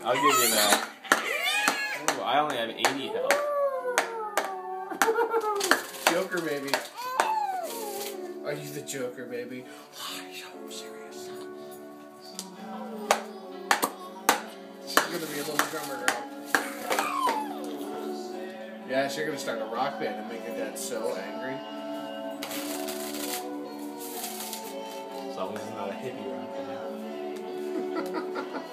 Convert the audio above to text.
I'll give you that. Ooh, I only have 80 health. Joker, baby. Are you the Joker, baby? Oh, you're so serious. She's gonna be a little drummer girl. Yeah, she's gonna start a rock band and make her dad so angry. As long as it's not a hippie rock band.